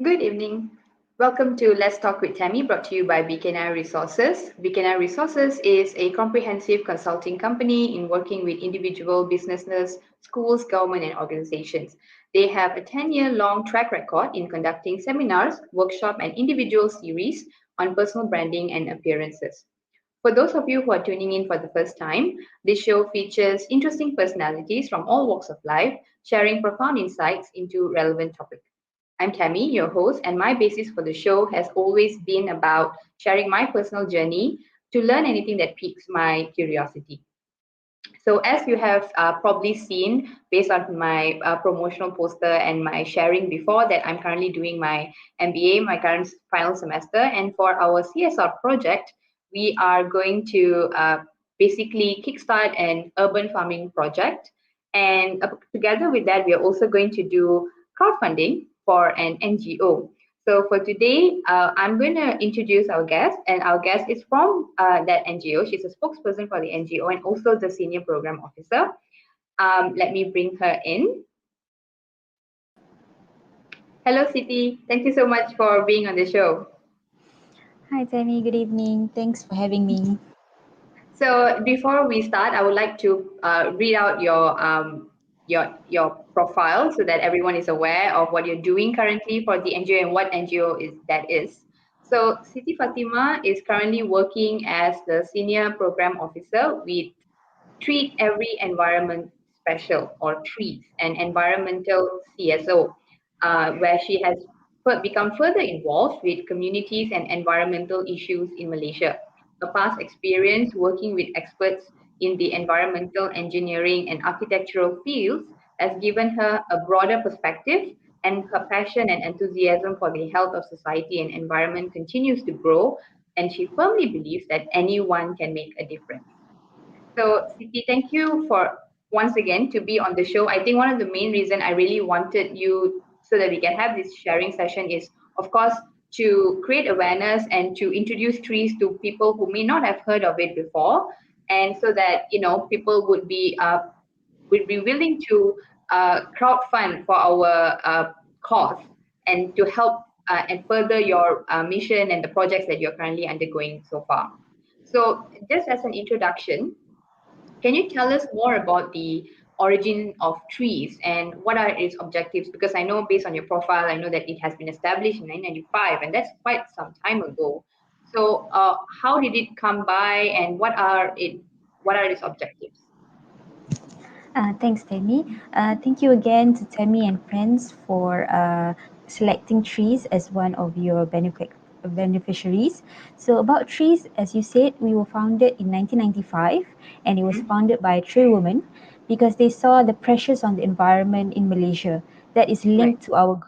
Good evening. Welcome to Let's Talk with Tammy, brought to you by BKNI Resources. BKNI Resources is a comprehensive consulting company in working with individual businesses, schools, government, and organizations. They have a 10-year-long track record in conducting seminars, workshop, and individual series on personal branding and appearances. For those of you who are tuning in for the first time, this show features interesting personalities from all walks of life, sharing profound insights into relevant topics. I'm Tammy, your host, and my basis for the show has always been about sharing my personal journey to learn anything that piques my curiosity. So, as you have probably seen based on my promotional poster and my sharing before, that I'm currently doing my MBA, my current final semester, and for our CSR project, we are going to basically kickstart an urban farming project. And together with that, we are also going to do crowdfunding for an NGO. So for today, I'm going to introduce our guest, and our guest is from that NGO. She's a spokesperson for the NGO and also the senior program officer. Let me bring her in. Hello, Siti. Thank you so much for being on the show. Hi, Tammy. Good evening. Thanks for having me. So before we start, I would like to read out your profile so that everyone is aware of what you're doing currently for the NGO and what NGO is that is. So Siti Fatimah is currently working as the senior program officer with Treat Every Environment Special or TREAT, an environmental CSO, where she has become further involved with communities and environmental issues in Malaysia. Her past experience working with experts in the environmental engineering and architectural fields has given her a broader perspective, and her passion and enthusiasm for the health of society and environment continues to grow, and she firmly believes that anyone can make a difference. So, Siti, thank you for once again to be on the show. I think one of the main reason I really wanted you so that we can have this sharing session is, of course, to create awareness and to introduce trees to people who may not have heard of it before, and so that people would be willing to crowdfund for our cause and to help and further your mission and the projects that you're currently undergoing so far. So, just as an introduction, can you tell us more about the origin of trees and what are its objectives? Because I know based on your profile, I know that it has been established in 1995, and that's quite some time ago. So, how did it come by, and what are its objectives? Thanks, Tammy. Thank you again to Tammy and friends for selecting trees as one of your beneficiaries. So, about trees, as you said, we were founded in 1995, and it was Mhm. founded by three women because they saw the pressures on the environment in Malaysia that is Right. linked to our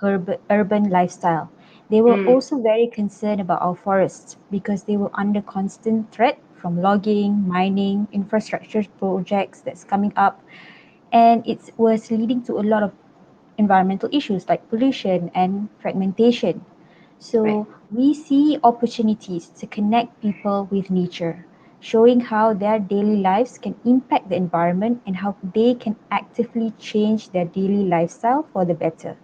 urban lifestyle. They were Mm. also very concerned about our forests because they were under constant threat from logging, mining, infrastructure projects that's coming up, and it was leading to a lot of environmental issues like pollution and fragmentation. Right. So we see opportunities to connect people with nature, showing how their daily lives can impact the environment and how they can actively change their daily lifestyle for the better.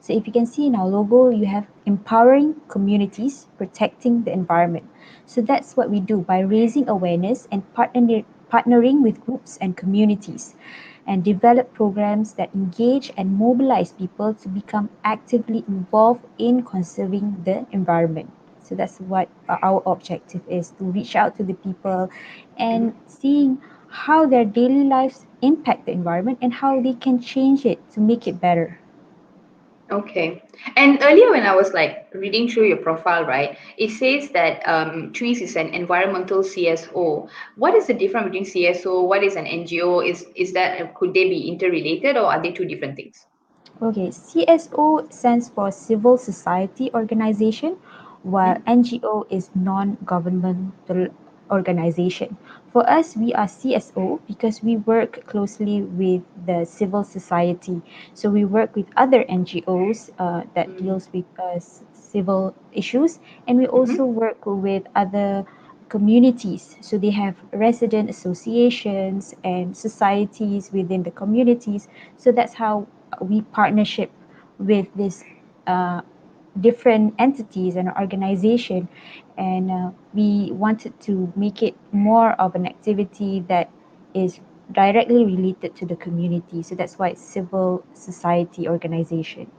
So if you can see in our logo, you have empowering communities, protecting the environment. So that's what we do by raising awareness and partnering with groups and communities and develop programs that engage and mobilize people to become actively involved in conserving the environment. So that's what our objective is, to reach out to the people and Mhm. seeing how their daily lives impact the environment and how they can change it to make it better. Okay. And earlier, when I was like reading through your profile, right, it says that Trees is an environmental CSO. What is the difference between CSO? What is an NGO? Is that could they be interrelated or are they two different things? Okay, CSO stands for Civil Society Organization, while Mhm. NGO is non-governmental organization. For us, we are CSO because we work closely with the civil society. So we work with other NGOs that Mm. deals with civil issues, and we also Mhm. work with other communities. So they have resident associations and societies within the communities. So that's how we partnership with this uh, different entities and organization, and we wanted to make it more of an activity that is directly related to the community. So that's why it's civil society organization.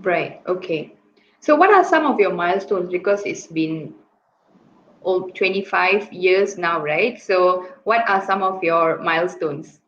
Right. Okay. So what are some of your milestones? Because it's been 25 years now, right? So what are some of your milestones?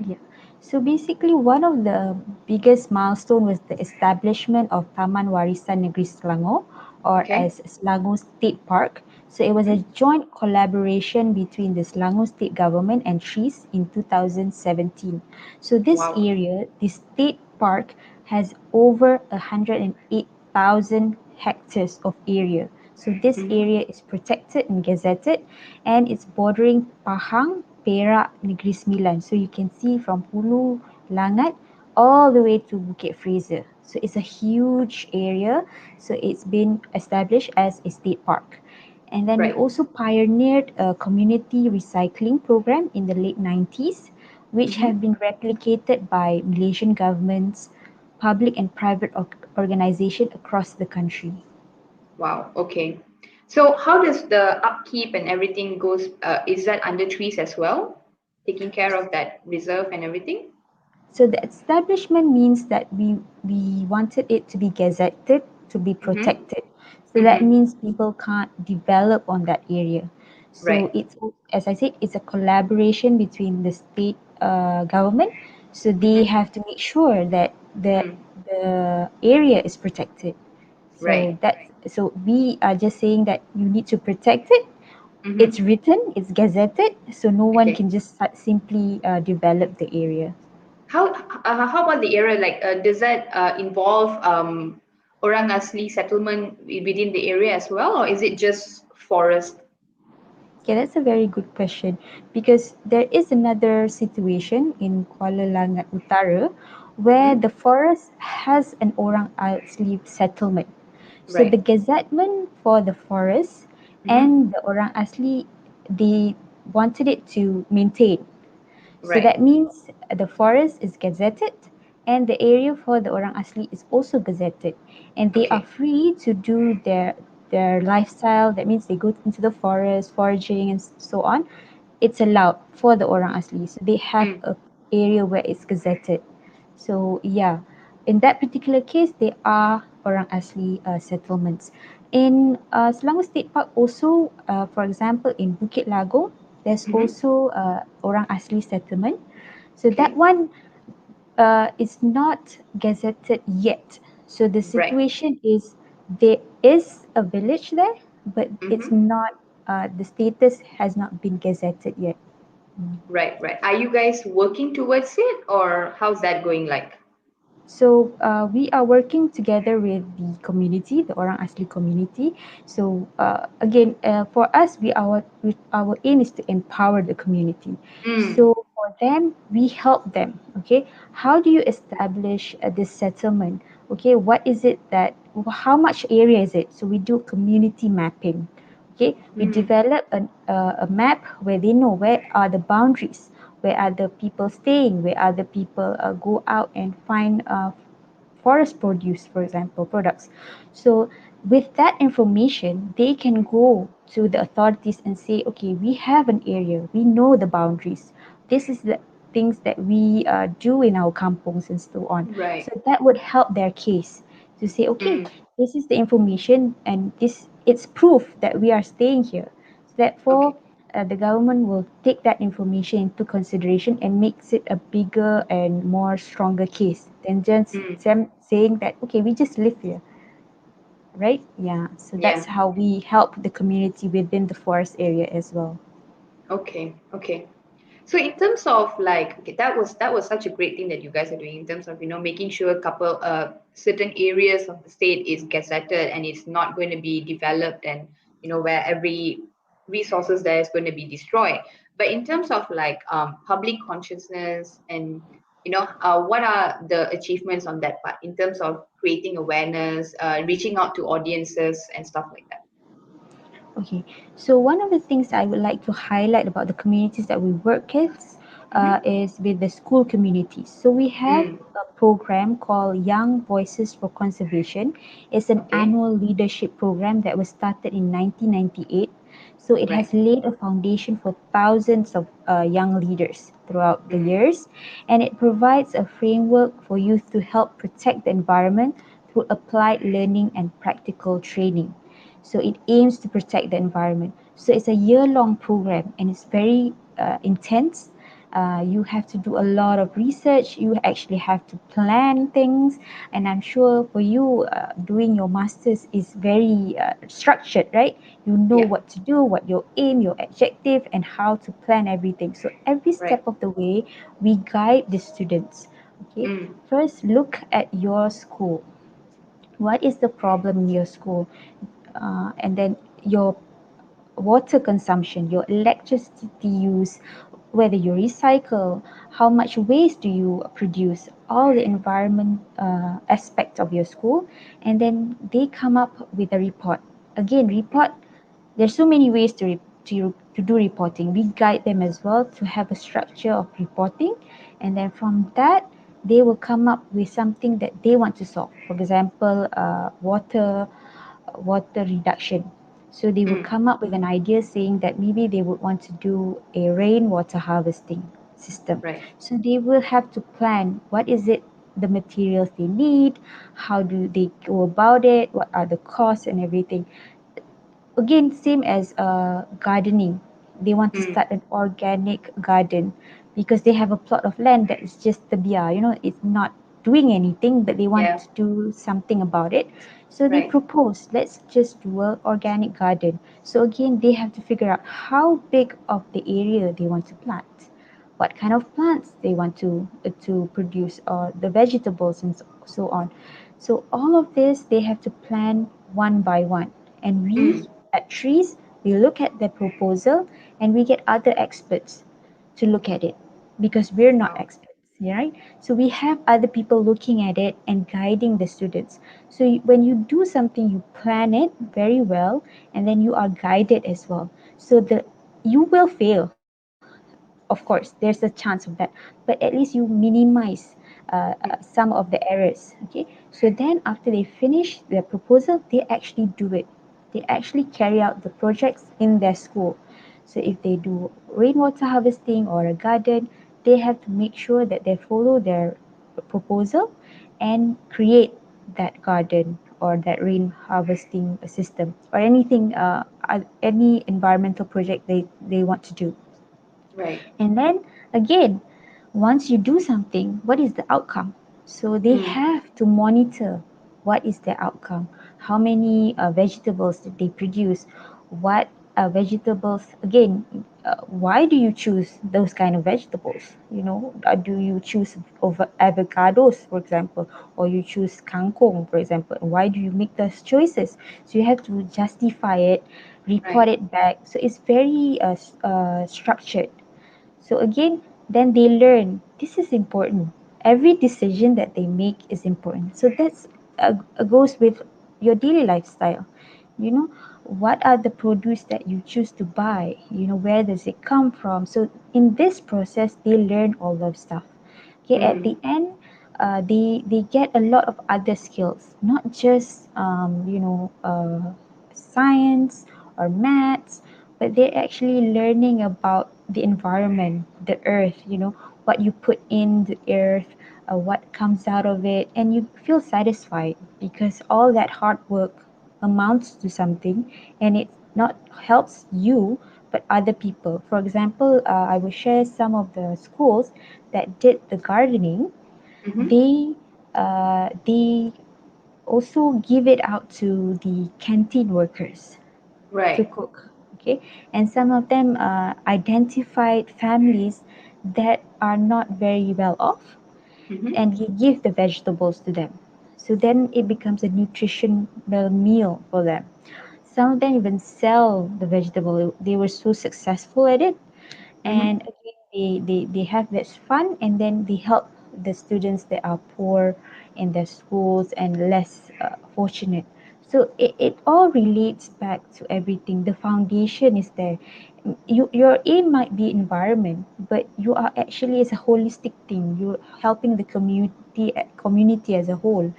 Yeah. So basically, one of the biggest milestone was the establishment of Taman Warisan Negeri Selangor, or Okay. as Selangor State Park. So it was a Mhm. joint collaboration between the Selangor State Government and trees in 2017. So this Wow. area, the state park, has over 108,000 hectares of area. So this Mhm. area is protected and gazetted, and it's bordering Pahang, Perak, Negeri Sembilan. So you can see from Hulu, Langat, all the way to Bukit Fraser. So it's a huge area. So it's been established as a state park. And then we Right. also pioneered a community recycling program in the late 90s, which Mm-hmm. have been replicated by Malaysian governments, public and private organizations across the country. Wow. Okay. So how does the upkeep and everything goes? Is that under trees as well? Taking care of that reserve and everything? So the establishment means that we wanted it to be gazetted, to be Mm-hmm. protected. So that Mm-hmm. means people can't develop on that area. So Right. it's, as I said, it's a collaboration between the state government. So they Mm-hmm. have to make sure that Mm. the area is protected. Right. So we are just saying that you need to protect it. It's Mm-hmm. written, it's gazetted, so no one Okay. can just simply develop the area. How about the area? Like, does that involve orang asli settlement within the area as well, or is it just forest? Yeah, that's a very good question because there is another situation in Kuala Langat Utara where Mm-hmm. the forest has an orang asli settlement. So the Right. gazettement for the forest Mm-hmm. and the orang asli, they wanted it to maintain. So Right. that means the forest is gazetted and the area for the orang asli is also gazetted, and they are Okay. free to do their lifestyle. That means they go into the forest foraging and so on. It's allowed for the orang asli, so they have Mm. a area where it's gazetted. So yeah, in that particular case they are orang asli settlements. In Selangor State Park also, for example in Bukit Lago, there's Mm-hmm. also orang asli settlement. So that Okay. one is not gazetted yet. So the Right. situation is there is a village there, but it's Mm-hmm. not, the status has not been gazetted yet. Right. Right. Are you guys working towards it, or how's that going? Like. So we are working together with the community, the Orang Asli community. So again, for us, our aim is to empower the community. Mm. So for them, we help them. Okay, how do you establish this settlement? Okay, what is it that? How much area is it? So we do community mapping. Okay, we Mm. develop a map where they know where are the boundaries, where are the people staying, where are the people go out and find forest produce, for example, products. So with that information, they can go to the authorities and say, okay, we have an area, we know the boundaries. This is the things that we do in our kampungs and so on. Right. So that would help their case to say, okay, Mm. this is the information and this it's proof that we are staying here. So therefore, Okay. the government will take that information into consideration and makes it a bigger and more stronger case than just Mm. them saying that okay we just live here, right? Yeah, so that's Yeah. how we help the community within the forest area as well. Okay. Okay. So in terms of like, okay, that was such a great thing that you guys are doing in terms of making sure a couple certain areas of the state is gazetted and it's not going to be developed, and where every resources there is going to be destroyed. But in terms of like public consciousness and what are the achievements on that part in terms of creating awareness, reaching out to audiences and stuff like that? Okay, so one of the things I would like to highlight about the communities that we work with, Mm-hmm. is with the school communities. So we have Mm. a program called Young Voices for Conservation. It's an Okay. annual leadership program that was started in 1998. So it Right. has laid a foundation for thousands of young leaders throughout the Mm. years, and it provides a framework for youth to help protect the environment through applied learning and practical training. So it aims to protect the environment. So it's a year-long program and it's very intense. You have to do a lot of research. You actually have to plan things, and I'm sure for you, doing your masters is very structured, right? You know Yeah. what to do, what your aim, your objective, and how to plan everything. So every Right. step of the way, we guide the students. Okay, Mm. first look at your school. What is the problem in your school? And then your water consumption, your electricity use, whether you recycle, how much waste do you produce, all the environment aspects of your school, and then they come up with a report. Again, report. There's so many ways to do reporting. We guide them as well to have a structure of reporting, and then from that they will come up with something that they want to solve. For example, water reduction. So they will Mm. come up with an idea saying that maybe they would want to do a rainwater harvesting system. Right. So they will have to plan what is it, the materials they need, how do they go about it, what are the costs and everything. Again, same as gardening. They want to Mm. start an organic garden because they have a plot of land that is just the biar, it's not doing anything, but they want Yeah. to do something about it. So they Right. propose, let's just do an organic garden. So again, they have to figure out how big of the area they want to plant, what kind of plants they want to produce, or the vegetables and so on. So all of this they have to plan one by one. And we Mm. at Trees, we look at the proposal and we get other experts to look at it because we're not Wow. experts, yeah, right? So we have other people looking at it and guiding the students. So when you do something, you plan it very well and then you are guided as well. So the you will fail, of course, there's a chance of that, but at least you minimize Mm. some of the errors. Okay, so then after they finish their proposal, they actually do it. They actually carry out the projects in their school. So if they do rainwater harvesting or a garden, they have to make sure that they follow their proposal and create that garden or that rain harvesting system or anything, any environmental project they want to do. Right. And then again, once you do something, what is the outcome? So they Mm. have to monitor what is the outcome, how many vegetables did they produce, what vegetables, again, why do you choose those kind of vegetables? Do you choose over avocados, for example, or you choose kangkong, for example? Why do you make those choices? So you have to justify it, report Right. it back. So it's very structured. So again, then they learn this is important. Every decision that they make is important. So that's goes with your daily lifestyle. You know, what are the produce that you choose to buy? Where does it come from? So in this process, they learn all of stuff. Okay, at Mm. the end, they get a lot of other skills, not just science or maths, but they're actually learning about the environment, the earth, what you put in the earth, what comes out of it, and you feel satisfied because all that hard work amounts to something, and it not helps you but other people. For example, I will share some of the schools that did the gardening. Mm-hmm. They also give it out to the canteen workers to Right. cook. Okay, and some of them identified families that are not very well off, Mm-hmm. and you give the vegetables to them. So then it becomes a nutritional meal for them. Some of them even sell the vegetable. They were so successful at it, Mm-hmm. and again they have this fun, and then they help the students that are poor in their schools and less fortunate. So it all relates back to everything. The foundation is there. Your aim might be environment, but you are actually as a holistic thing. You're helping the community as a whole.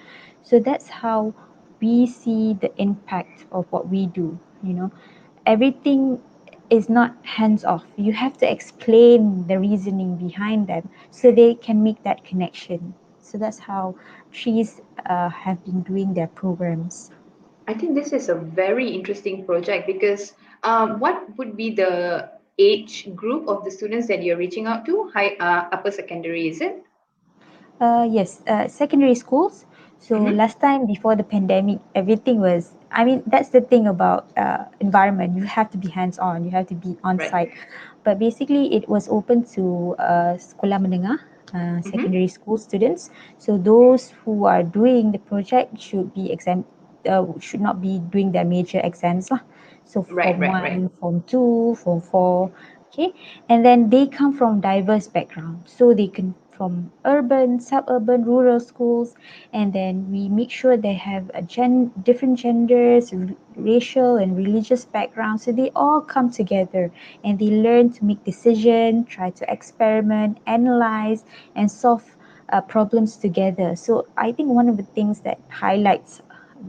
So that's how we see the impact of what we do. Everything is not hands off. You have to explain the reasoning behind them so they can make that connection. So that's how trees have been doing their programs. I think this is a very interesting project because what would be the age group of the students that you're reaching out to? High, upper secondary, is it? Yes, secondary schools. So Mm-hmm. last time before the pandemic, everything was. I mean, that's the thing about environment. You have to be hands on. You have to be on Right. site. But basically, it was open to sekolah menengah, Mm-hmm. secondary school students. So those who are doing the project should be exempt. Should not be doing their major exams lah. So Right, form right, right. one, form two, form four, okay, and then they come from diverse backgrounds, so they can from urban, suburban, rural schools, and then we make sure they have different genders, racial and religious backgrounds, so they all come together and they learn to make decision, try to experiment, analyze, and solve problems together. So I think one of the things that highlights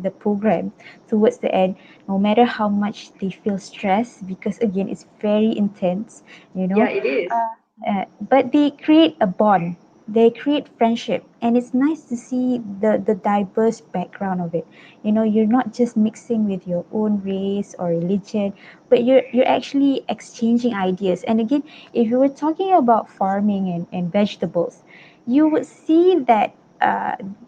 the program towards the end, no matter how much they feel stressed, because again it's very intense, you Yeah, know it is. but they create a bond, they create friendship, and it's nice to see the diverse background of it. You're not just mixing with your own race or religion, but you're actually exchanging ideas. And again, if you were talking about farming and vegetables, you would see that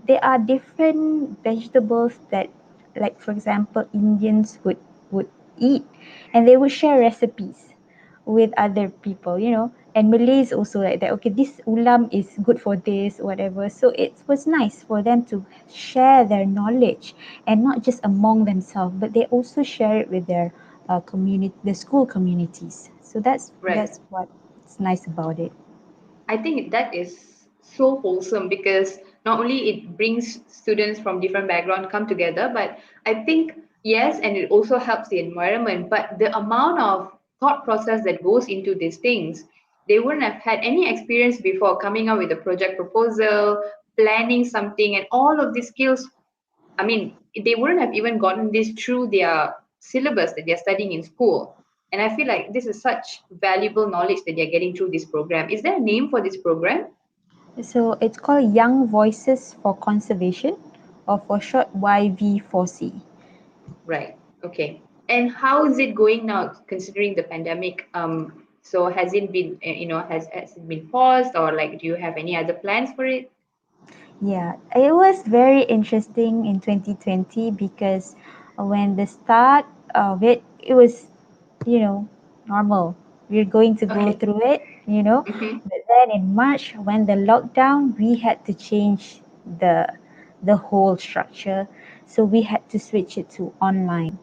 there are different vegetables that, like for example, Indians would eat, and they would share recipes with other people, and Malays also like that. Okay, this ulam is good for this, whatever. So it was nice for them to share their knowledge, and not just among themselves, but they also share it with their community, the school communities. So that's Right. that's what's nice about it. I think that is so wholesome because not only it brings students from different backgrounds come together, but I think yes, and it also helps the environment. But the amount of thought process that goes into these things, they wouldn't have had any experience before coming up with a project proposal, planning something, and all of these skills. I mean, they wouldn't have even gotten this through their syllabus that they're studying in school. And I feel like this is such valuable knowledge that they're getting through this program. Is there a name for this program? So it's called Young Voices for Conservation, or for short YV4C. Right. Okay. And how is it going now, considering the pandemic? So has it been, has it been paused, or like, do you have any other plans for it? Yeah, it was very interesting in 2020, because when the start of it was, normal. We're going to go Okay. through it. Mm-hmm. But then in March, when the lockdown, we had to change the the whole structure. So we had to switch it to online.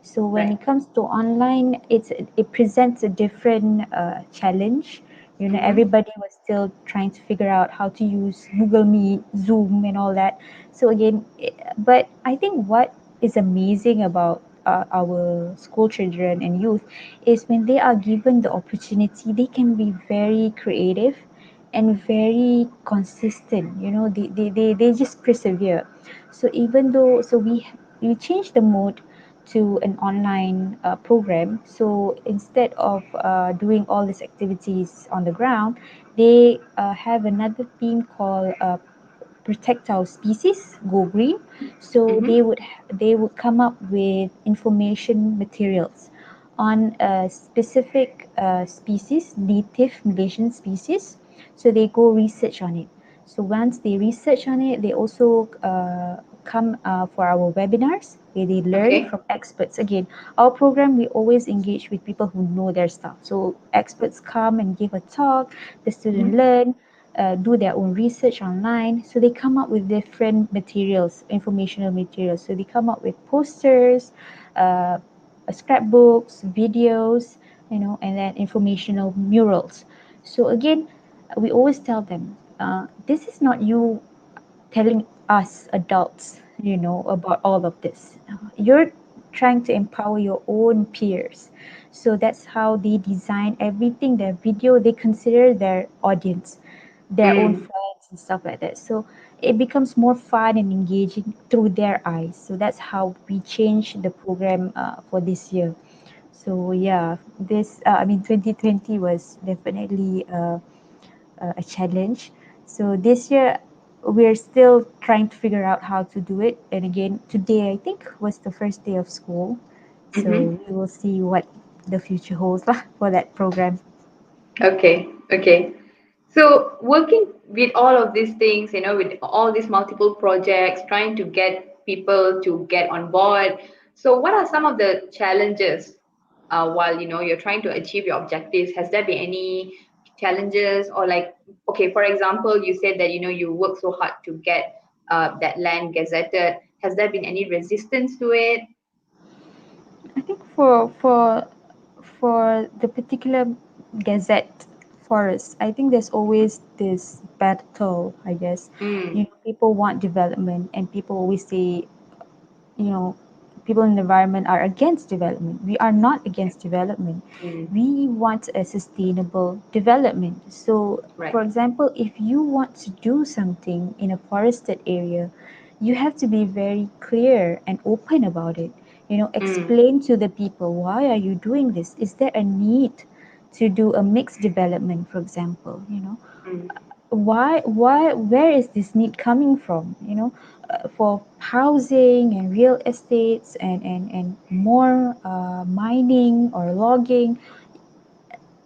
So when Right. it comes to online, it presents a different challenge. Mm-hmm. Everybody was still trying to figure out how to use Google Meet, Zoom, and all that. So again, but I think what is amazing about our school children and youth is when they are given the opportunity, they can be very creative and very consistent. They just persevere. So even though, so we changed the mode to an online program. So instead of doing all these activities on the ground, they have another theme called protect our species, go green. So Mm-hmm. they would come up with information materials on a specific species, native Malaysian species. So they go research on it. So once they research on it, they also come for our webinars where they learn Okay. from experts. Again, our program, we always engage with people who know their stuff. So experts come and give a talk, the student Mm-hmm. learn, do their own research online. So they come up with different materials, informational materials. So they come up with posters, uh, scrapbooks, videos, and then informational murals. So again, we always tell them, this is not you telling us adults. about all of this. You're trying to empower your own peers. So that's how they design everything, their video, they consider their audience, their own Mm. friends and stuff like that. So it becomes more fun and engaging through their eyes. So that's how we change the program for this year. So yeah, 2020 was definitely a challenge. So this year, we're still trying to figure out how to do it. And again, today I think was the first day of school. Mm-hmm. So we will see what the future holds lah for that program. Okay, okay. So working with all of these things, with all these multiple projects, trying to get people to get on board. So what are some of the challenges while you're trying to achieve your objectives? Has there been any challenges or like, okay, for example, you said that you work so hard to get that land gazetted. Has there been any resistance to it? I think for the particular Gazette forest, I think there's always this battle, I guess. Mm, People want development, and people always say, you know, people in the environment are against development. We are not against development. mm, We want a sustainable development. So, right. for example, if you want to do something in a forested area, you have to be very clear and open about it. Mm, Explain to the people, why are you doing this? Is there a need to do a mixed development, for example? mm, Where is this need coming from, for housing and real estates and more mining or logging.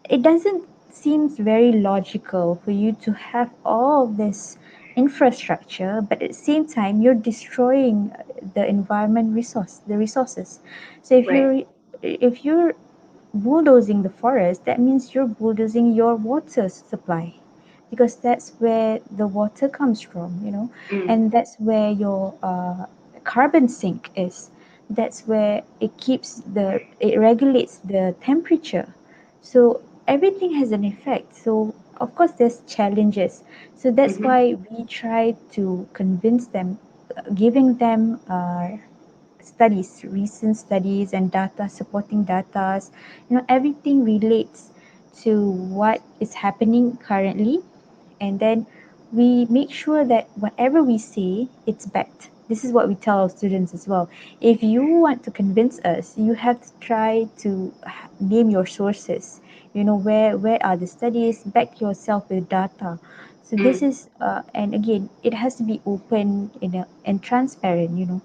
It doesn't seems very logical for you to have all this infrastructure, but at the same time you're destroying the environment resources. So right. if you're bulldozing the forest, that means you're bulldozing your water supply, because that's where the water comes from, Mm, and that's where your carbon sink is. That's where it regulates the temperature. So everything has an effect. So of course there's challenges. So that's mm-hmm, why we try to convince them, giving them studies, recent studies and data, supporting data. Everything relates to what is happening currently, and then we make sure that whatever we say, it's backed. This is what we tell our students as well. If you want to convince us, you have to try to name your sources. Where are the studies? Back yourself with data. So this mm, is, and again, it has to be open and transparent.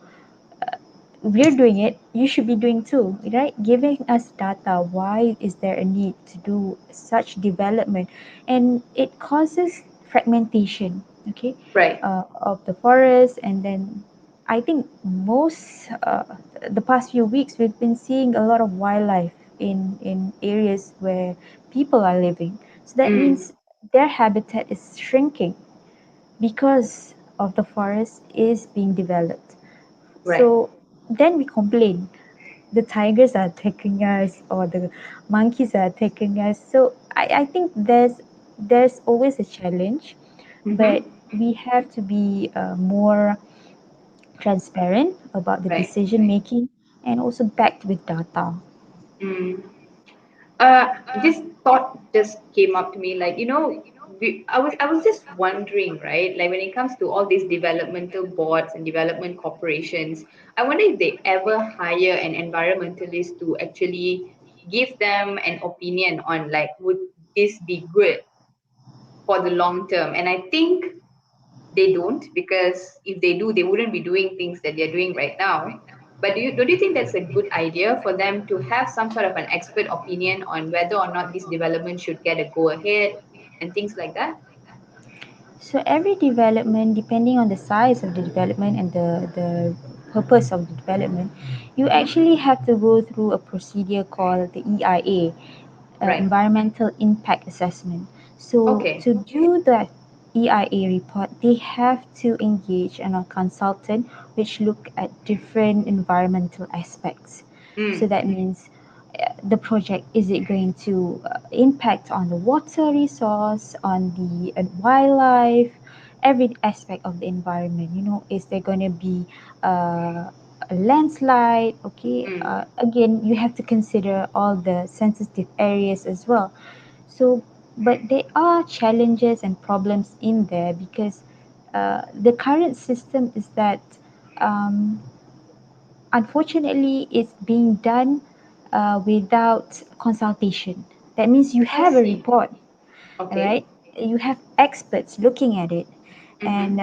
We're doing it, you should be doing too, right? Giving us data, why is there a need to do such development? And it causes fragmentation, okay, right. of the forest. And then I think the past few weeks we've been seeing a lot of wildlife in areas where people are living. So that Mm, means their habitat is shrinking because of the forest is being developed. right. So then we complain, the tigers are attacking us or the monkeys are attacking us. So I think there's always a challenge, but Mm-hmm, we have to be more transparent about the right. decision making, and also backed with data. Mm. This thought just came up to me, like, I was just wondering, right? Like when it comes to all these developmental boards and development corporations, I wonder if they ever hire an environmentalist to actually give them an opinion on like, would this be good for the long term? And I think they don't, because if they do, they wouldn't be doing things that they're doing right now. But don't you think that's a good idea for them to have some sort of an expert opinion on whether or not this development should get a go ahead and things like that? So every development, depending on the size of the development and the purpose of the development, you Hmm. actually have to go through a procedure called the EIA, Right. environmental impact assessment. So Okay. to do that EIA report, they have to engage a consultant which look at different environmental aspects. So Mm. that means the project, is it going to impact on the water resource, on the wildlife, every aspect of the environment. You know, is there going to be a landslide? Okay, Mm. again, you have to consider all the sensitive areas as well. So, but there are challenges and problems in there because the current system is that um, unfortunately it's being done without consultation. That means you I have a see. report, all Okay. right? You have experts looking at it, Mm-hmm. and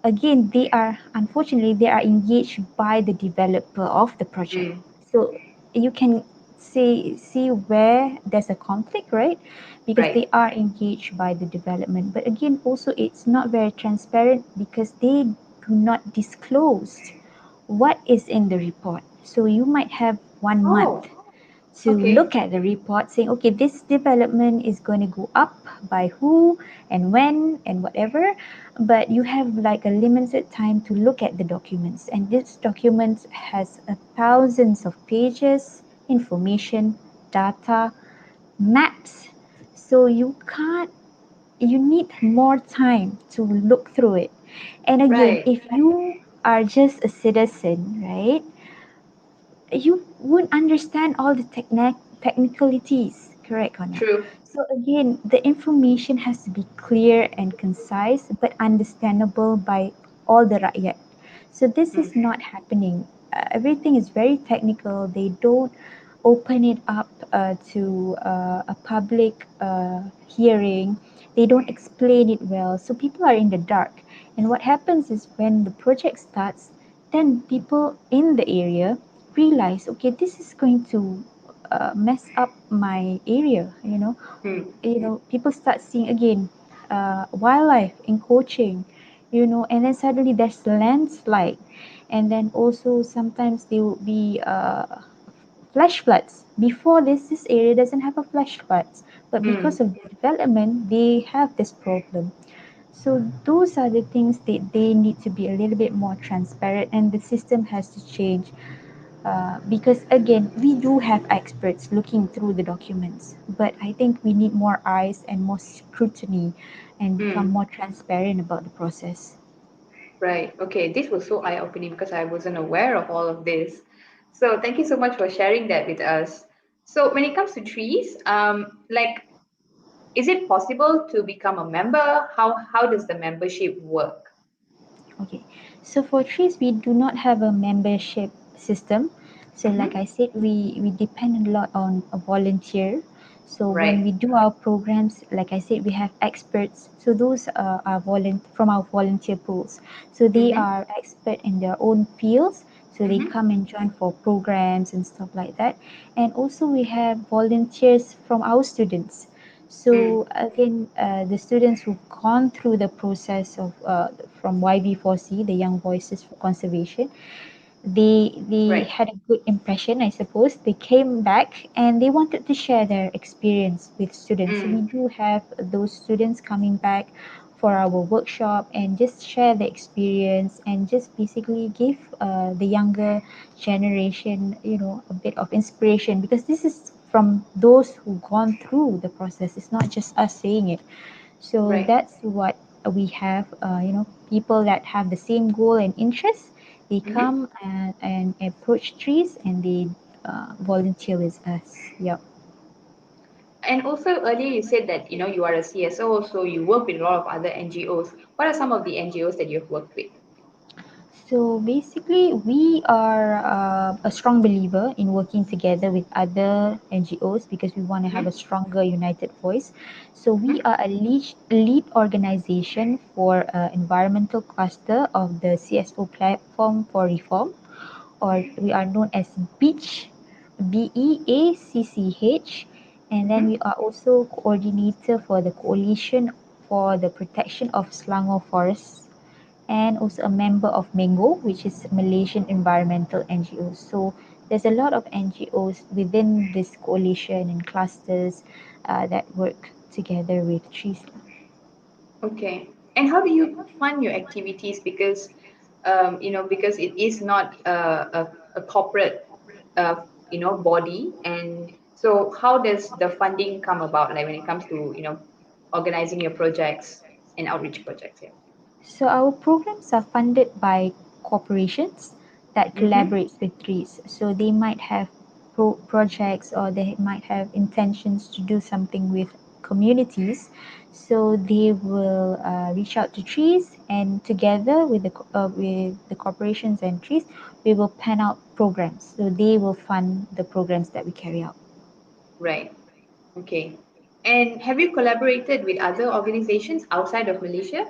again, they are unfortunately they are engaged by the developer of the project. Mm. So you can see where there's a conflict, right? Because Right. they are engaged by the development. But again, also it's not very transparent because they do not disclose what is in the report. So you might have 1 month Oh, to okay. look at the report saying, okay, this development is going to go up by who and when and whatever, but you have like a limited time to look at the documents. And this document has thousands of pages, information, data, maps. So you need more time to look through it. And again, Right. if you are just a citizen, right? You won't understand all the technicalities, correct or not? True. So again, the information has to be clear and concise, but understandable by all the rakyat. So this Mm. is not happening. Everything is very technical. They don't open it up to a public hearing. They don't explain it well. So people are in the dark. And what happens is when the project starts, then people in the area realize, okay, this is going to mess up my area. Mm. People start seeing again wildlife encroaching, and then suddenly there's landslide, and then also sometimes there will be flash floods. Before this area doesn't have a flash floods, but Mm. because of the development, they have this problem. So those are the things that they need to be a little bit more transparent, and the system has to change because again we do have experts looking through the documents, but I think we need more eyes and more scrutiny and become Mm. more transparent about the process. Right. Okay. This was so eye-opening because I wasn't aware of all of this. So thank you so much for sharing that with us. So when it comes to trees, like, is it possible to become a member? How does the membership work? Okay, so for trees, we do not have a membership system. So, like Mm-hmm. I said, we depend a lot on a volunteer. So, when Right. we do our programs, like I said, we have experts. So, those are from our volunteer pools. So, they Mm-hmm. are expert in their own fields. So, they Mm-hmm. come and join for programs and stuff like that. And also, we have volunteers from our students. Mm. So again, the students who've gone through the process of from YB4C, the Young Voices for Conservation, they Right. had a good impression, I suppose. They came back and they wanted to share their experience with students. So we Mm. do have those students coming back for our workshop and just share the experience and just basically give the younger generation, a bit of inspiration because this is from those who gone through the process. It's not just us saying it. So Right. that's what we have, people that have the same goal and interest. They Mm-hmm. come and approach trees and they volunteer with us. Yep. And also earlier you said that you are a CSO, so you work with a lot of other NGOs. What are some of the NGOs that you've worked with? So basically, we are a strong believer in working together with other NGOs because we want to have a Mm-hmm. stronger, united voice. So we Mm-hmm. are a lead organization for environmental cluster of the CSO platform for reform, or we are known as Beach, BEACCH, and then Mm-hmm. we are also coordinator for the coalition for the protection of Selangor forests and also a member of Mango, which is Malaysian environmental NGO. So there's a lot of NGOs within this coalition and clusters that work together with trees. Okay. And how do you fund your activities? Because it is not a corporate, body. And so how does the funding come about? Like when it comes to, organizing your projects and outreach projects? Yeah. So our programs are funded by corporations that Mm-hmm. collaborates with trees. So they might have projects or they might have intentions to do something with communities. So they will reach out to trees, and together with the corporations and trees, we will pan out programs. So they will fund the programs that we carry out. Right. Okay. And have you collaborated with other organizations outside of Malaysia?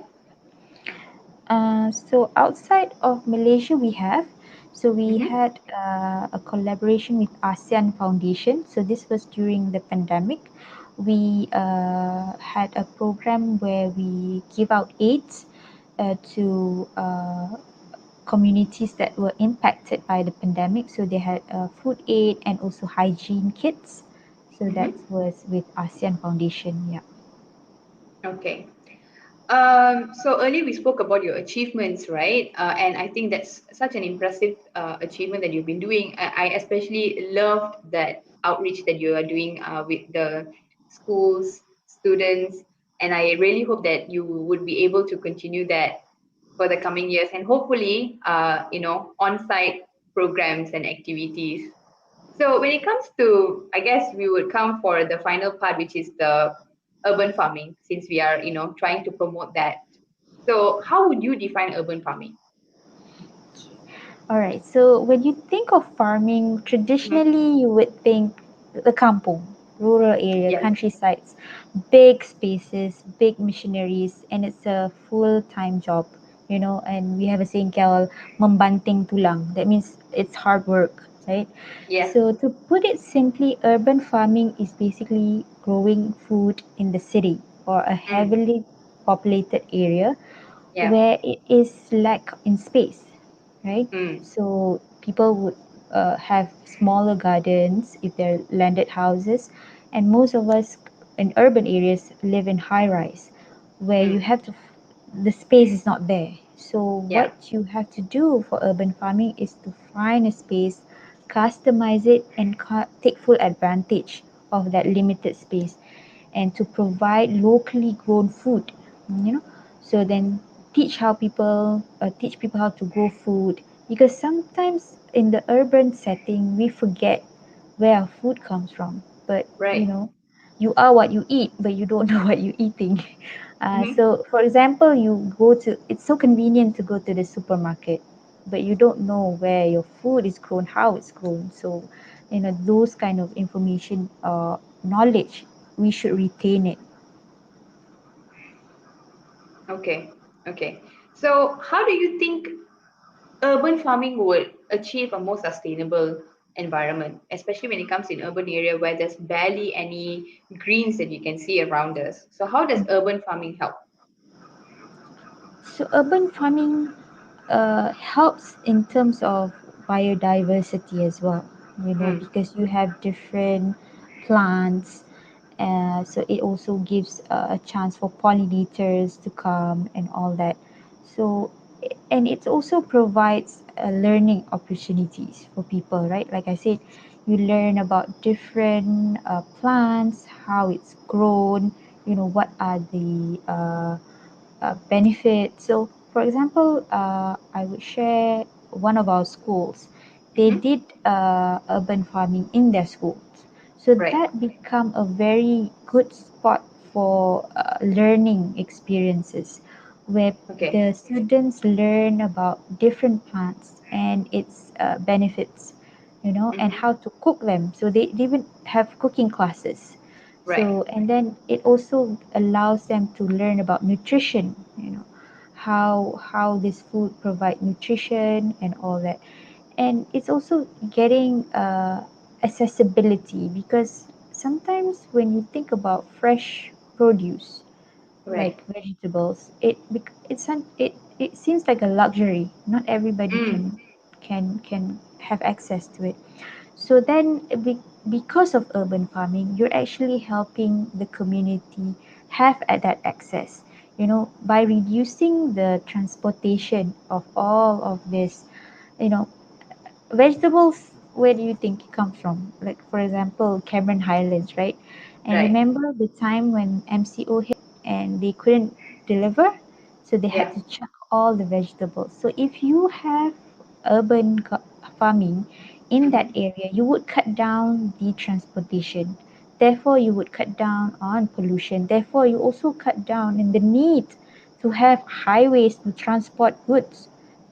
So outside of Malaysia, we have. So we Mm-hmm. had a collaboration with ASEAN Foundation. So this was during the pandemic. We had a program where we give out aids to communities that were impacted by the pandemic. So they had food aid and also hygiene kits. So that Mm-hmm. was with ASEAN Foundation. Yeah. Okay. So earlier we spoke about your achievements, right? And I think that's such an impressive achievement that you've been doing. I especially loved that outreach that you are doing with the schools, students, and I really hope that you would be able to continue that for the coming years and hopefully, on-site programs and activities. So when it comes to, I guess we would come for the final part, which is the urban farming, since we are, trying to promote that. So how would you define urban farming? All right. So when you think of farming, Hmm. traditionally you would think the kampung, rural area, Yes, countrysides, big spaces, big machineries, and it's a full-time job, and we have a saying called membanting tulang. That means it's hard work, right? yes, So to put it simply, urban farming is basically growing food in the city or a mm, heavily populated area yeah, where it is lack in space, right? mm, So people would have smaller gardens if they're landed houses, and most of us in urban areas live in high rise, where you mm, have to the space is not there. So yeah, what you have to do for urban farming is to find a space, customize it, and take full advantage of that limited space, and to provide locally grown food, you know so then teach people how to grow food, because sometimes in the urban setting we forget where our food comes from. But right. you are what you eat, but you don't know what you're eating. Mm-hmm. So for example, it's so convenient to go to the supermarket, but you don't know where your food is grown, how it's grown. So those kind of information, knowledge, we should retain it. Okay, okay. So how do you think urban farming would achieve a more sustainable environment, especially when it comes in urban area where there's barely any greens that you can see around us? So how does urban farming help? So urban farming helps in terms of biodiversity as well, Mm, because you have different plants. So it also gives a chance for pollinators to come and all that. So, and it also provides learning opportunities for people, right? Like I said, you learn about different plants, how it's grown, what are the benefits. So, for example, I would share one of our schools. They mm-hmm. did urban farming in their schools, so Right. that become a very good spot for learning experiences, where Okay. the students learn about different plants and its benefits, and Mm-hmm. how to cook them. So they even have cooking classes. Right. So, and then it also allows them to learn about nutrition, how this food provide nutrition and all that. And it's also getting accessibility, because sometimes when you think about fresh produce like Right. vegetables, it seems like a luxury. Not everybody Mm, can have access to it. So then, because of urban farming, you're actually helping the community have that access. By reducing the transportation of all of this, you know, vegetables. Where do you think it comes from? Like for example, Cameron Highlands, right? And right. remember the time when MCO hit and they couldn't deliver? So they had Yeah. to chuck all the vegetables. So if you have urban farming in that Mm-hmm. area, you would cut down the transportation. Therefore, you would cut down on pollution. Therefore, you also cut down in the need to have highways to transport goods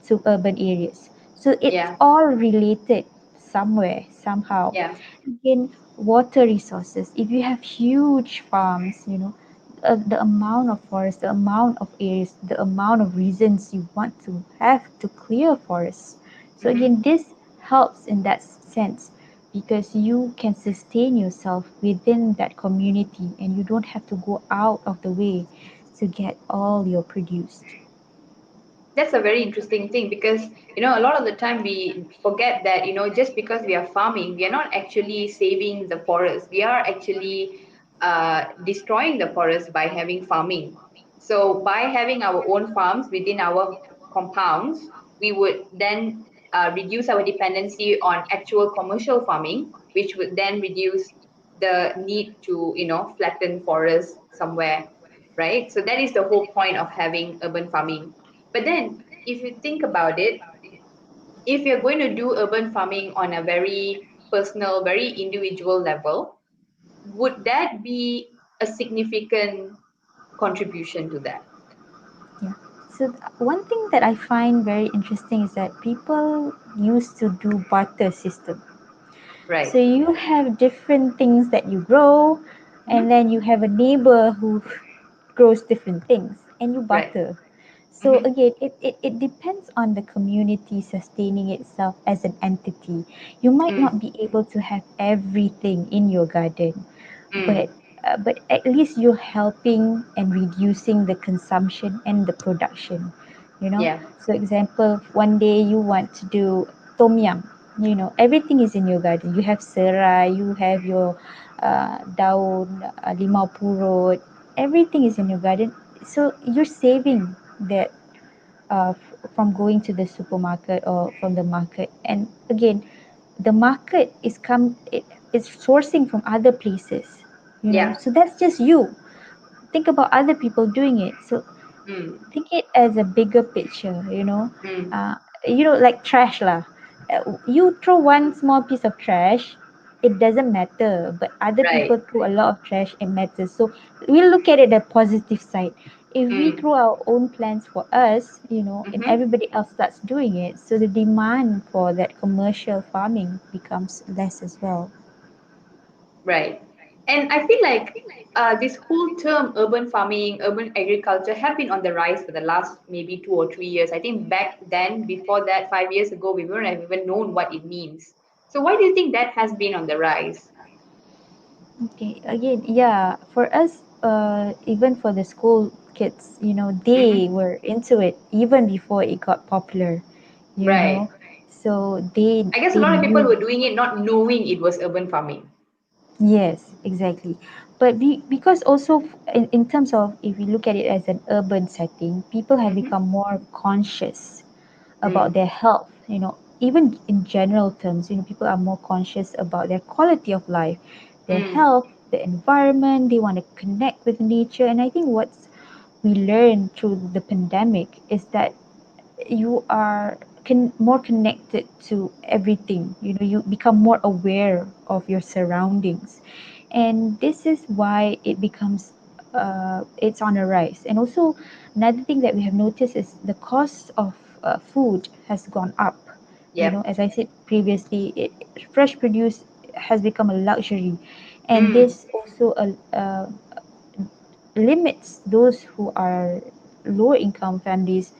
to urban areas. So it's Yeah. all related somewhere, somehow. Yeah. Again, water resources. If you have huge farms, the amount of forest, the amount of areas, the amount of reasons you want to have to clear forests. So Mm-hmm. again, this helps in that sense because you can sustain yourself within that community and you don't have to go out of the way to get all your produced. That's a very interesting thing because a lot of the time we forget that just because we are farming, we are not actually saving the forest. We are actually destroying the forest by having farming. So by having our own farms within our compounds, we would then reduce our dependency on actual commercial farming, which would then reduce the need to flatten forests somewhere, right? So that is the whole point of having urban farming. But then, if you think about it, if you're going to do urban farming on a very personal, very individual level, would that be a significant contribution to that? Yeah. So one thing that I find very interesting is that people used to do barter system. Right. So you have different things that you grow, and Mm-hmm. then you have a neighbor who grows different things, and you Right. barter. So Mm-hmm. again, it depends on the community sustaining itself as an entity. You might Mm. not be able to have everything in your garden, but Mm. at least you're helping and reducing the consumption and the production. You know, Yeah. so example, one day you want to do tom yum. Everything is in your garden. You have serai, you have your daun, limau purut. Everything is in your garden. So you're saving that from going to the supermarket or from the market. And again, the market is sourcing from other places, Yeah. so that's just you. Think about other people doing it. So Mm. think it as a bigger picture, Mm. uh, like trash lah. You throw one small piece of trash, it doesn't matter, but other Right. people throw a lot of trash, it matters. So we look at it the positive side. If we Mm. grow our own plants for us, and Mm-hmm. everybody else starts doing it, so the demand for that commercial farming becomes less as well. Right. And I feel like this whole term urban farming, urban agriculture have been on the rise for the last maybe 2 or 3 years. I think back then, before that, 5 years ago, we wouldn't have even known what it means. So why do you think that has been on the rise? Okay, again, yeah, for us, even for the school kids, Mm-hmm. they were into it even before it got popular, you Right. know. So they I guess a they lot of people knew. were doing it not knowing it was urban farming. Yes, exactly. But because also in terms of if you look at it as an urban setting, people have Mm-hmm. become more conscious about Mm. their health. Even in general terms, people are more conscious about their quality of life, their Mm. health, the environment. They want to connect with nature. And I think what's we learned through the pandemic is that you are more connected to everything. You become more aware of your surroundings, and this is why it becomes it's on a rise. And also another thing that we have noticed is the cost of food has gone up. Yep. As I said previously, fresh produce has become a luxury, and Mm. this also limits those who are lower income families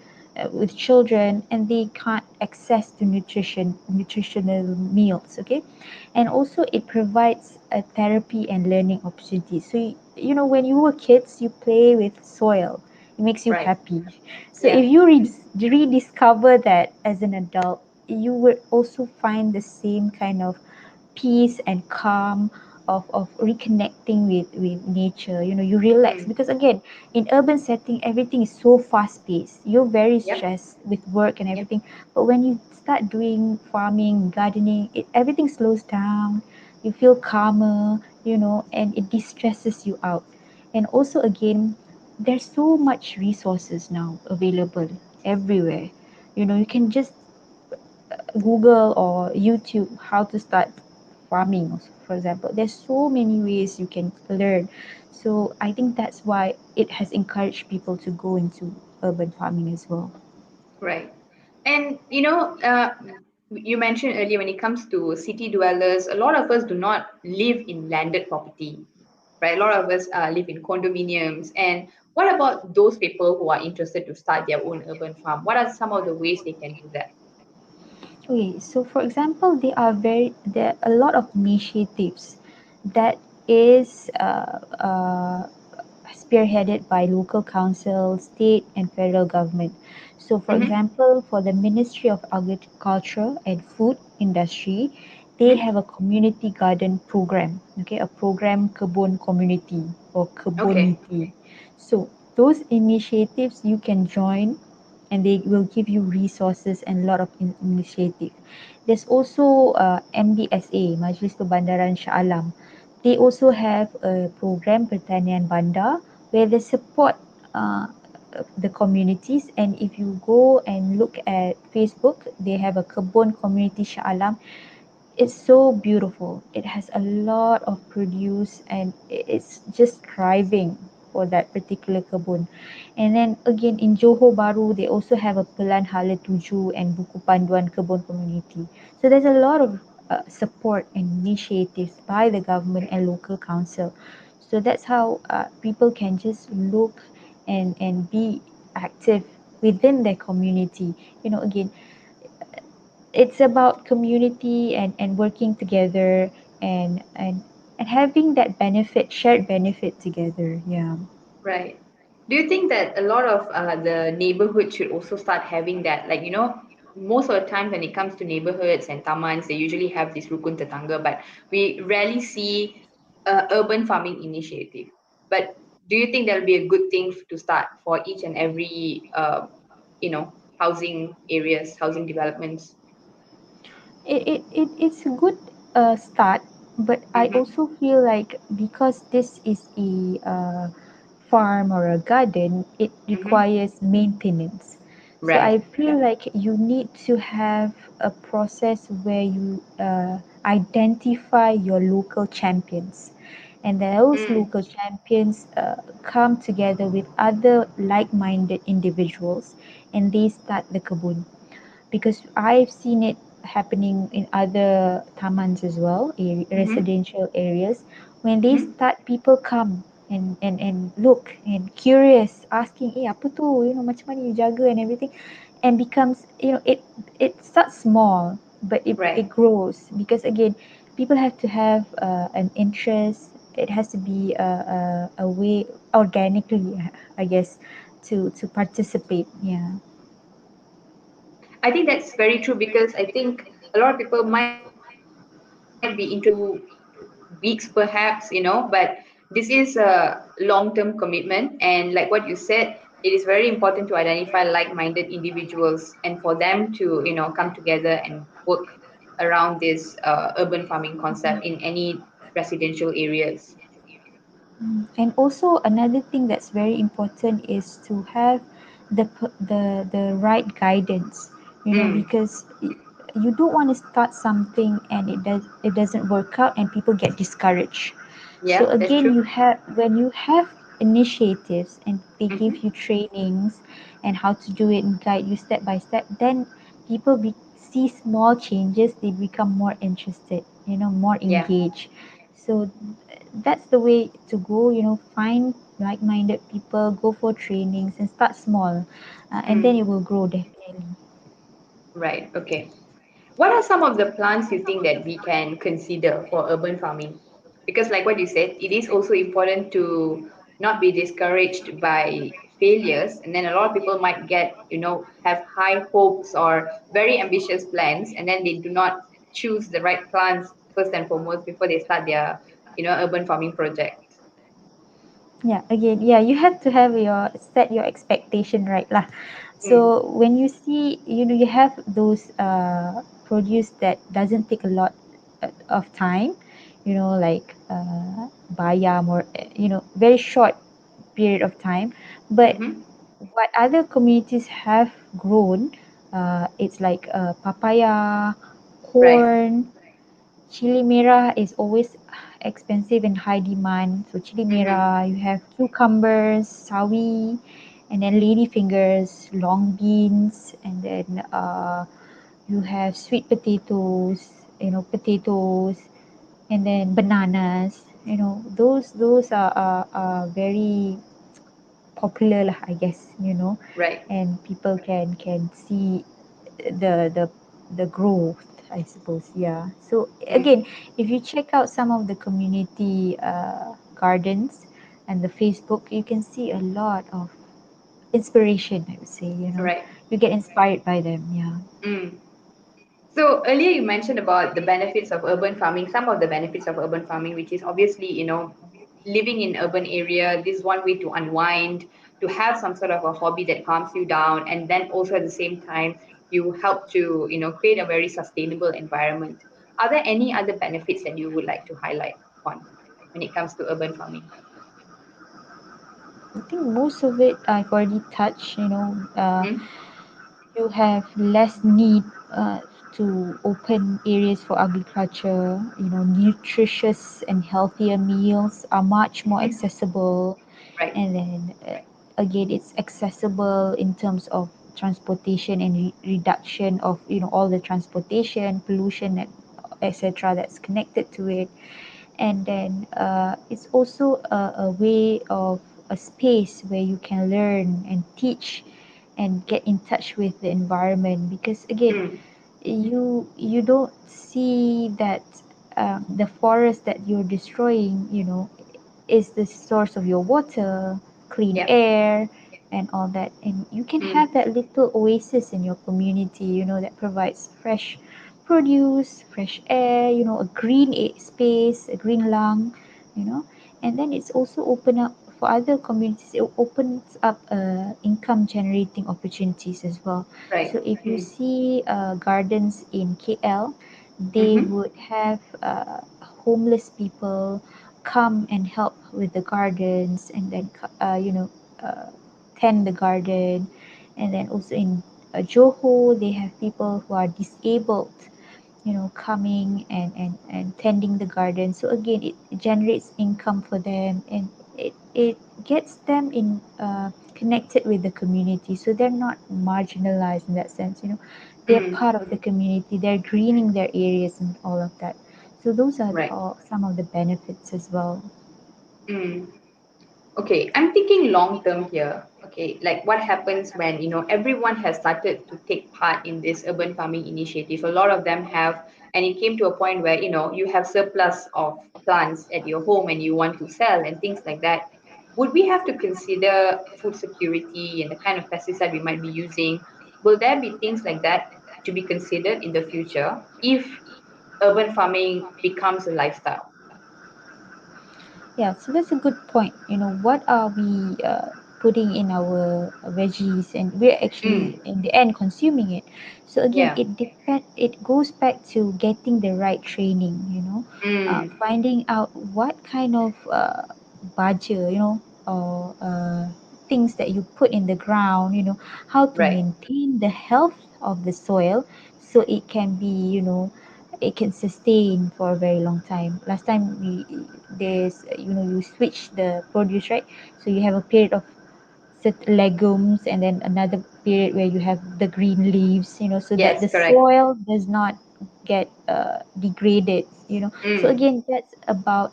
with children, and they can't access to nutritional meals. Okay, and also it provides a therapy and learning opportunities. So when you were kids, you play with soil, it makes you Right. happy. So Yeah. if you rediscover that as an adult, you would also find the same kind of peace and calm of reconnecting with nature. You relax Mm. because again, in urban setting, everything is so fast paced. You're very Yep. stressed with work and Yep. everything. But when you start doing farming, gardening, everything slows down. You feel calmer, and it de-stresses you out. And also again, there's so much resources now available everywhere. You can just Google or YouTube how to start farming, for example. There's so many ways you can learn. So I think that's why it has encouraged people to go into urban farming as well. Right. And you mentioned earlier when it comes to city dwellers, a lot of us do not live in landed property, right? A lot of us live in condominiums. And what about those people who are interested to start their own urban farm? What are some of the ways they can do that? Okay, so for example, there are a lot of initiatives that is spearheaded by local councils, state and federal government. So for Mm-hmm. example, for the Ministry of Agriculture and Food Industry, they Mm-hmm. have a community garden program, okay, a program kebun community or Okay. kebunity. So those initiatives you can join and they will give you resources and a lot of initiative. There's also MBSA, Majlis Perbandaran Shah Alam. They also have a program Pertanian Bandar where they support uh, the communities. And if you go and look at Facebook, they have a Kebun Community Shah Alam. It's so beautiful. It has a lot of produce and it's just thriving for that particular kebun. And then again in Johor Bahru, they also have a Pelan Hala Tuju and Buku Panduan Kebun Community. So there's a lot of support and initiatives by the government and local council. So that's how people can just look and be active within their community. Again, it's about community and working together and having that benefit, shared benefit together. Yeah. Right. Do you think that a lot of the neighborhood should also start having that? Like, most of the time when it comes to neighborhoods and tamans, they usually have this rukun tetangga, but we rarely see urban farming initiative. But do you think that'll be a good thing to start for each and every, housing areas, housing developments? It's a good start, but I Mm-hmm. also feel like because this is a farm or a garden, it Mm-hmm. requires maintenance. So Right. I feel like you need to have a process where you identify your local champions. And those Mm. local champions come together with other like minded individuals and they start the kebun because I've seen it happening in other tamans as well, Mm-hmm. residential areas. When they Mm-hmm. start, people come and look and curious, asking, apa tu, macam mana you jaga and everything, and becomes, it starts small, but it Right. grows because again, people have to have an interest. It has to be a way organically, I guess, to participate. Yeah. I think that's very true because I think a lot of people might be interested in a few weeks perhaps, but this is a long-term commitment. And like what you said, it is very important to identify like-minded individuals and for them to, come together and work around this urban farming concept in any residential areas. And also another thing that's very important is to have the right guidance, Mm, because you don't want to start something and it doesn't work out and people get discouraged. So yeah, that's again, true. you have when you have initiatives and they give Hmm. you trainings and how to do it and guide you step by step, then see small changes, they become more interested, more Yeah. engaged. So that's the way to go, find like-minded people, go for trainings and start small, and then Mm, it will grow definitely. right. Okay. What are some of the plants you think that we can consider for urban farming? Because, like what you said, it is also important to not be discouraged by failures. And then a lot of people might have high hopes or very ambitious plans, and then they do not choose the right plants first and foremost before they start their, urban farming project. Yeah, again, yeah, you have to have your set your expectation right lah. Mm, So when you see, you have those produce that doesn't take a lot of time, like bayam or very short period of time, But Mm-hmm. what other communities have grown, it's like papaya, Right. corn, chili merah is always expensive and high demand. So chili Mm-hmm. merah, you have cucumbers, sawi, and then lady fingers, long beans, and then you have sweet potatoes, potatoes, and then bananas. Those are very popular lah, I guess, Right. and people can see the growth, I suppose. Yeah. So Mm. again, if you check out some of the community gardens and the Facebook, you can see a lot of inspiration, I would say. Right. You get inspired by them. Yeah. Mm. So earlier you mentioned about the benefits of urban farming, some of the benefits of urban farming, which is obviously, living in urban area, this is one way to unwind, to have some sort of a hobby that calms you down, and then also at the same time, you help to, create a very sustainable environment. Are there any other benefits that you would like to highlight on when it comes to urban farming? I think most of it I've already touched. Mm-hmm. You have less need to open areas for agriculture. Nutritious and healthier meals are much more Mm-hmm. accessible, Right. and then again, it's accessible in terms of transportation and reduction of all the transportation pollution and etc. that's connected to it. And then it's also a way of a space where you can learn and teach and get in touch with the environment, because again, Mm. you don't see that the forest that you're destroying is the source of your water, clean Yeah. air, and all that. And you can Mm. have that little oasis in your community, that provides fresh produce, fresh air, a green space, a green lung, you know. And then it's also open up for other communities. It opens up income generating opportunities as well. Right. So if you Mm. see gardens in KL, they Mm-hmm. would have homeless people come and help with the gardens, and then uh, tend the garden. And then also in Johor, they have people who are disabled, coming and tending the garden. So again, it generates income for them, and it gets them in connected with the community, so they're not marginalized in that sense. They're Mm. part of the community, they're greening their areas and all of that. So those are Right. all, some of the benefits as well. Mm. Okay, I'm thinking long term here. Okay, like what happens when, everyone has started to take part in this urban farming initiative. A lot of them have, and it came to a point where, you have surplus of plants at your home and you want to sell and things like that. Would we have to consider food security and the kind of pesticide we might be using? Will there be things like that to be considered in the future if urban farming becomes a lifestyle? Yeah, so that's a good point. What are we putting in our veggies, and we're actually Mm, in the end consuming it. So again, yeah. it goes back to getting the right training. Mm, Finding out what kind of budget, or things that you put in the ground. How to right. maintain the health of the soil, so it can be, it can sustain for a very long time. Last time there's, you switch the produce, right? So you have a period of legumes, and then another period where you have the green leaves, so that Yes, the correct. soil does not get degraded. So Mm, again, that's about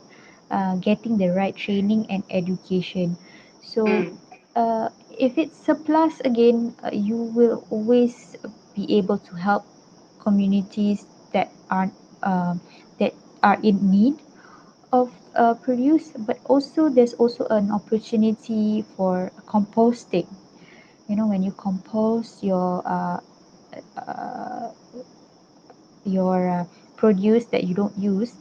getting the right training and education. So mm, if it's surplus, again, you will always be able to help communities that aren't that are in need of produce. But also there's also an opportunity for composting. When you compost uh, your produce that you don't use,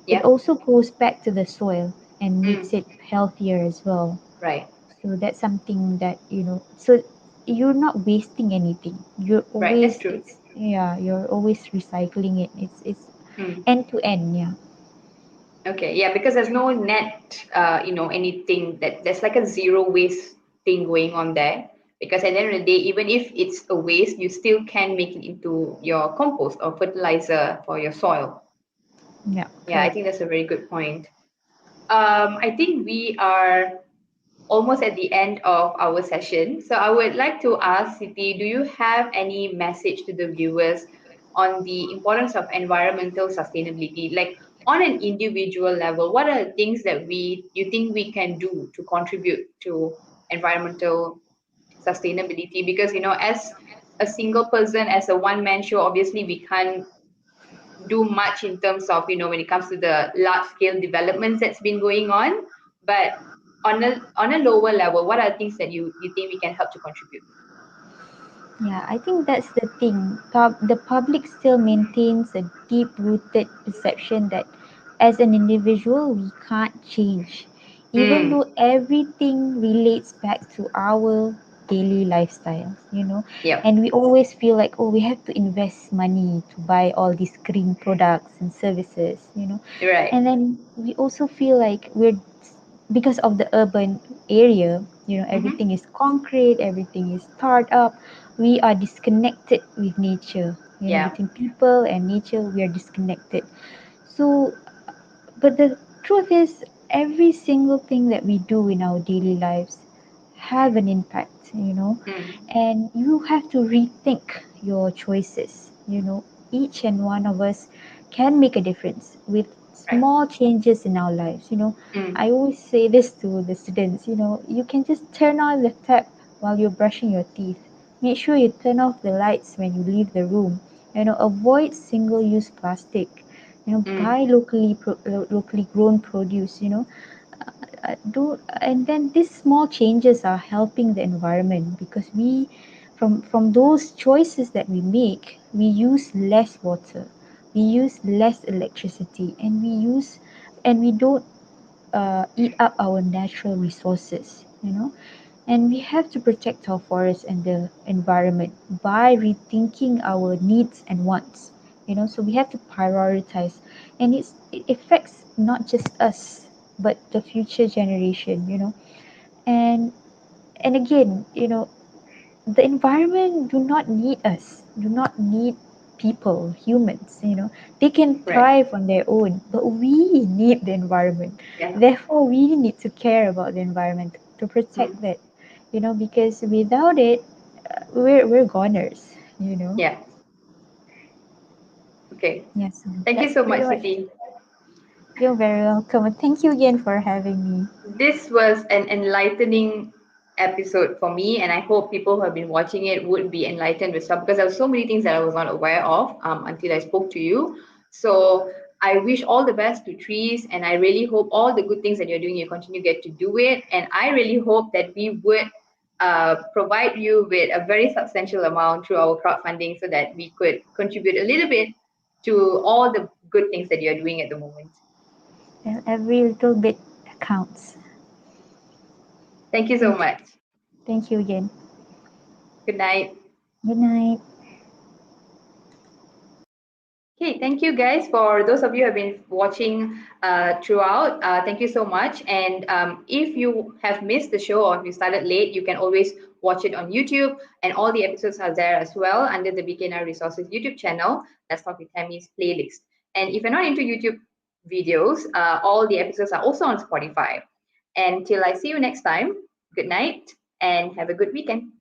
it yeah. also goes back to the soil and Mm, makes it healthier as well. right. So that's something that, so you're not wasting anything. You're Right. That's always, true. it's, yeah, you're always recycling it. It's Mm, end to end. Yeah. okay. Yeah, because there's no net, anything that there's like a zero waste thing going on there. Because at the end of the day, even if it's a waste, you still can make it into your compost or fertilizer for your soil. Yeah, Yeah, I correct. think that's a very good point. I think we are almost at the end of our session. So I would like to ask Siti, do you have any message to the viewers on the importance of environmental sustainability? Like on an individual level, what are the things that you think we can do to contribute to environmental sustainability? Because as a single person, as a one-man show, obviously we can't do much in terms of when it comes to the large scale developments that's been going on, but on a lower level, what are things that you think we can help to contribute? Yeah, I think that's the thing. The public still maintains a deep rooted perception that as an individual we can't change, even Mm, though everything relates back to our daily lifestyles. yep. And we always feel like, oh, we have to invest money to buy all these green products and services. Right. And then we also feel like because of the urban area, Mm-hmm. everything is concrete, everything is tarred up. We are disconnected with nature, Yeah. between people and nature, we are disconnected. So, but the truth is, every single thing that we do in our daily lives have an impact, Mm, and you have to rethink your choices. Each and one of us can make a difference with right. small changes in our lives. Mm, I always say this to the students, you can just turn on the tap while you're brushing your teeth. Make sure you turn off the lights when you leave the room. Avoid single use plastic. mm, Buy locally grown produce. And then these small changes are helping the environment because from those choices that we make, we use less water, we use less electricity, and we don't eat up our natural resources. And we have to protect our forests and the environment by rethinking our needs and wants. So we have to prioritize, and it affects not just us but the future generation. And again, the environment do not need us, do not need people, humans. They can right. thrive on their own, but we need the environment. Yeah. Therefore, we need to care about the environment to protect Mm, that, because without it, we're goners. yeah. Okay. Yes, Thank you that's so pretty much, much. Siti. You're very welcome. And thank you again for having me. This was an enlightening episode for me, and I hope people who have been watching it would be enlightened with stuff because there were so many things that I was not aware of until I spoke to you. So I wish all the best to trees, and I really hope all the good things that you're doing, you continue to get to do it. And I really hope that we would provide you with a very substantial amount through our crowdfunding so that we could contribute a little bit to all the good things that you're doing at the moment. And every little bit counts. Thank you so Thank you. much. Thank you again. Good night. Good night. Okay, thank you guys for those of you who have been watching throughout. Thank you so much. And if you have missed the show or if you started late, you can always watch it on YouTube. And all the episodes are there as well under the BKNR Resources YouTube channel. Let's Talk with Tammy's playlist. And if you're not into YouTube videos, all the episodes are also on Spotify. And till I see you next time, good night and have a good weekend.